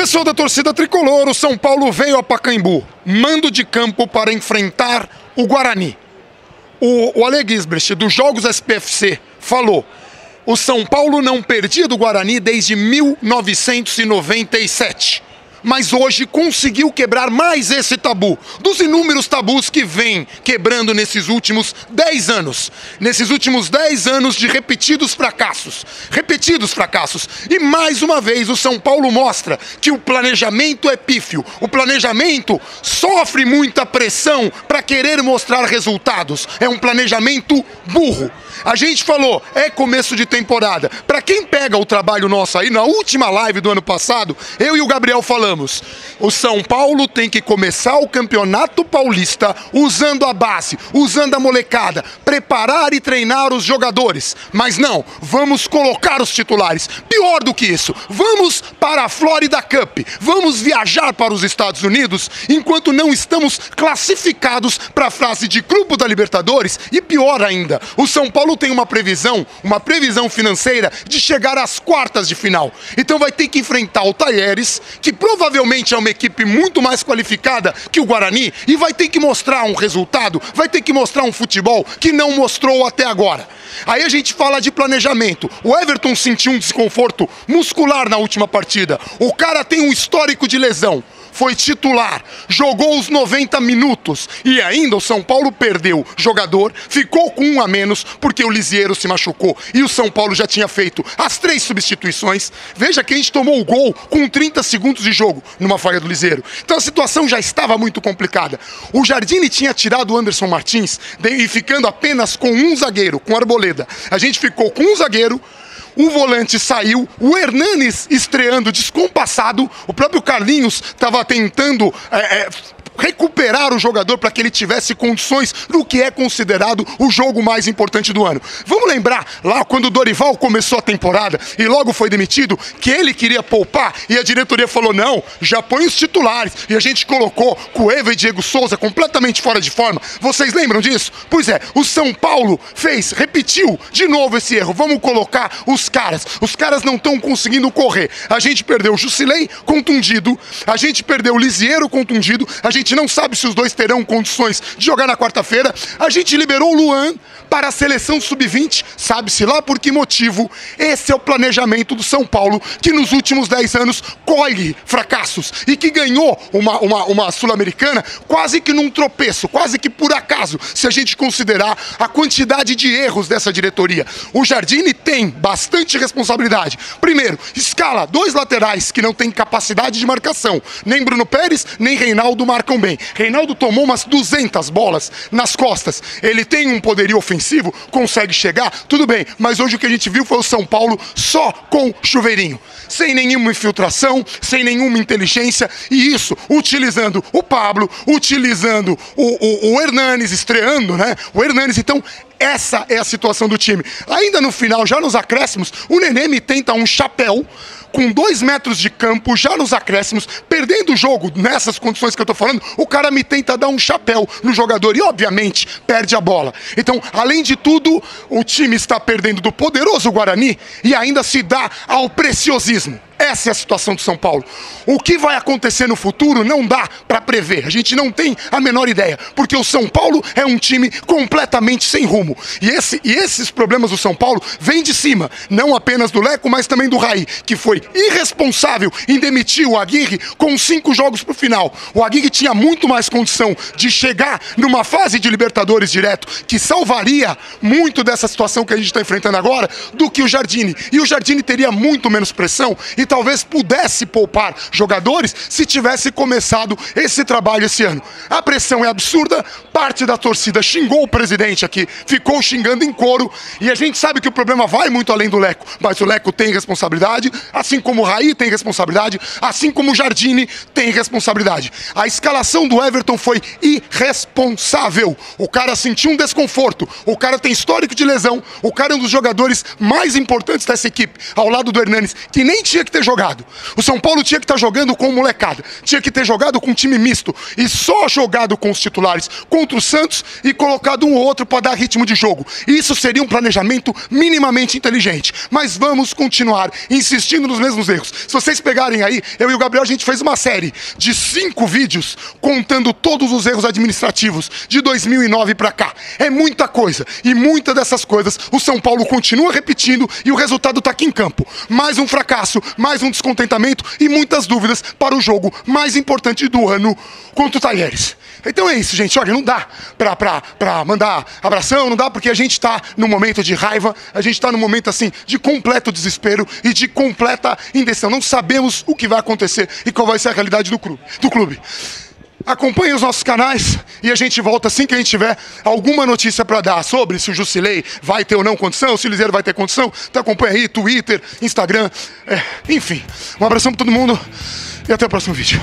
Pessoal da torcida tricolor, o São Paulo veio a Pacaembu, mando de campo para enfrentar o Guarani. O Ale Gisbrecht, dos Jogos SPFC, falou: o São Paulo não perdia do Guarani desde 1997. Mas hoje conseguiu quebrar mais esse tabu, dos inúmeros tabus que vem quebrando nesses últimos 10 anos. Nesses últimos 10 anos de repetidos fracassos. E mais uma vez o São Paulo mostra que o planejamento é pífio. O planejamento sofre muita pressão para querer mostrar resultados. É um planejamento burro. A gente falou, é começo de temporada. Para quem pega o trabalho nosso aí, na última live do ano passado, eu e o Gabriel falamos: o São Paulo tem que começar o Campeonato Paulista usando a base, usando a molecada, preparar e treinar os jogadores. Mas não, vamos colocar os titulares. Pior do que isso, vamos para a Florida Cup, vamos viajar para os Estados Unidos enquanto não estamos classificados para a fase de grupo da Libertadores. E pior ainda, o São Paulo tem uma previsão financeira de chegar às quartas de final. Então vai ter que enfrentar o Talleres, que provavelmente é uma equipe muito mais qualificada que o Guarani, e vai ter que mostrar um resultado, vai ter que mostrar um futebol que não mostrou até agora. Aí a gente fala de planejamento. O Everton sentiu um desconforto muscular na última partida. O cara tem um histórico de lesão. Foi titular, jogou os 90 minutos e ainda o São Paulo perdeu jogador, ficou com um a menos porque o Lisieiro se machucou e o São Paulo já tinha feito as 3 substituições. Veja que a gente tomou o gol com 30 segundos de jogo numa falha do Lisieiro. Então a situação já estava muito complicada. O Jardine tinha tirado o Anderson Martins e ficando apenas com um zagueiro, com Arboleda. A gente ficou com um zagueiro. O volante saiu, o Hernanes estreando descompassado, o próprio Carlinhos estava tentando recuperar o jogador para que ele tivesse condições no que é considerado o jogo mais importante do ano. Vamos lembrar, lá quando o Dorival começou a temporada e logo foi demitido, que ele queria poupar e a diretoria falou: não, já põe os titulares. E a gente colocou Cueva e Diego Souza completamente fora de forma. Vocês lembram disso? Pois é, o São Paulo repetiu de novo esse erro. Vamos colocar os caras. Os caras não estão conseguindo correr. A gente perdeu o Jusilei contundido, a gente perdeu o Lisieiro contundido, a gente não sabe se os dois terão condições de jogar na quarta-feira. A gente liberou o Luan para a seleção sub-20, sabe-se lá por que motivo. Esse é o planejamento do São Paulo, que nos últimos 10 anos colhe fracassos e que ganhou uma Sul-Americana quase que num tropeço, quase que por acaso, se a gente considerar a quantidade de erros dessa diretoria. O Jardine tem bastante responsabilidade. Primeiro, escala 2 laterais que não têm capacidade de marcação. Nem Bruno Pérez, nem Reinaldo marcam bem. Reinaldo tomou umas 200 bolas nas costas. Ele tem um poderio ofensivo, consegue chegar, tudo bem. Mas hoje o que a gente viu foi o São Paulo só com chuveirinho. Sem nenhuma infiltração, sem nenhuma inteligência. E isso, utilizando o Pablo, utilizando o Hernanes, estreando, né? O Hernanes, então... essa é a situação do time. Ainda no final, já nos acréscimos, o Nenê me tenta um chapéu com 2 metros de campo, já nos acréscimos, perdendo o jogo nessas condições que eu tô falando. O cara me tenta dar um chapéu no jogador e, obviamente, perde a bola. Então, além de tudo, o time está perdendo do poderoso Guarani e ainda se dá ao preciosismo. Essa é a situação do São Paulo. O que vai acontecer no futuro não dá para prever. A gente não tem a menor ideia, porque o São Paulo é um time completamente sem rumo. E esses problemas do São Paulo vêm de cima, não apenas do Leco, mas também do Raí, que foi irresponsável em demitir o Aguirre com 5 jogos pro final. O Aguirre tinha muito mais condição de chegar numa fase de Libertadores direto, que salvaria muito dessa situação que a gente está enfrentando agora, do que o Jardine. E o Jardine teria muito menos pressão e talvez pudesse poupar jogadores se tivesse começado esse trabalho esse ano. A pressão é absurda, parte da torcida xingou o presidente aqui, ficou xingando em coro, e a gente sabe que o problema vai muito além do Leco, mas o Leco tem responsabilidade, assim como o Raí tem responsabilidade, assim como o Jardine tem responsabilidade. A escalação do Everton foi irresponsável. O cara sentiu um desconforto, o cara tem histórico de lesão, o cara é um dos jogadores mais importantes dessa equipe, ao lado do Hernanes, que nem tinha que ter ter jogado. O São Paulo tinha que estar jogando com molecada. Tinha que ter jogado com um time misto. E só jogado com os titulares contra o Santos e colocado um ou outro para dar ritmo de jogo. Isso seria um planejamento minimamente inteligente. Mas vamos continuar insistindo nos mesmos erros. Se vocês pegarem aí, eu e o Gabriel, a gente fez uma série de 5 vídeos contando todos os erros administrativos de 2009 para cá. É muita coisa. E muitas dessas coisas o São Paulo continua repetindo e o resultado está aqui em campo. Mais um fracasso, mais um descontentamento e muitas dúvidas para o jogo mais importante do ano contra o Talheres. Então é isso, gente. Olha, não dá pra mandar abração, não dá porque a gente tá num momento de raiva, a gente tá num momento, assim, de completo desespero e de completa indecisão. Não sabemos o que vai acontecer e qual vai ser a realidade do clube. Acompanhe os nossos canais e a gente volta assim que a gente tiver alguma notícia para dar sobre se o Jusilei vai ter ou não condição, se o Liseiro vai ter condição. Então acompanha aí, Twitter, Instagram, enfim. Um abração para todo mundo e até o próximo vídeo.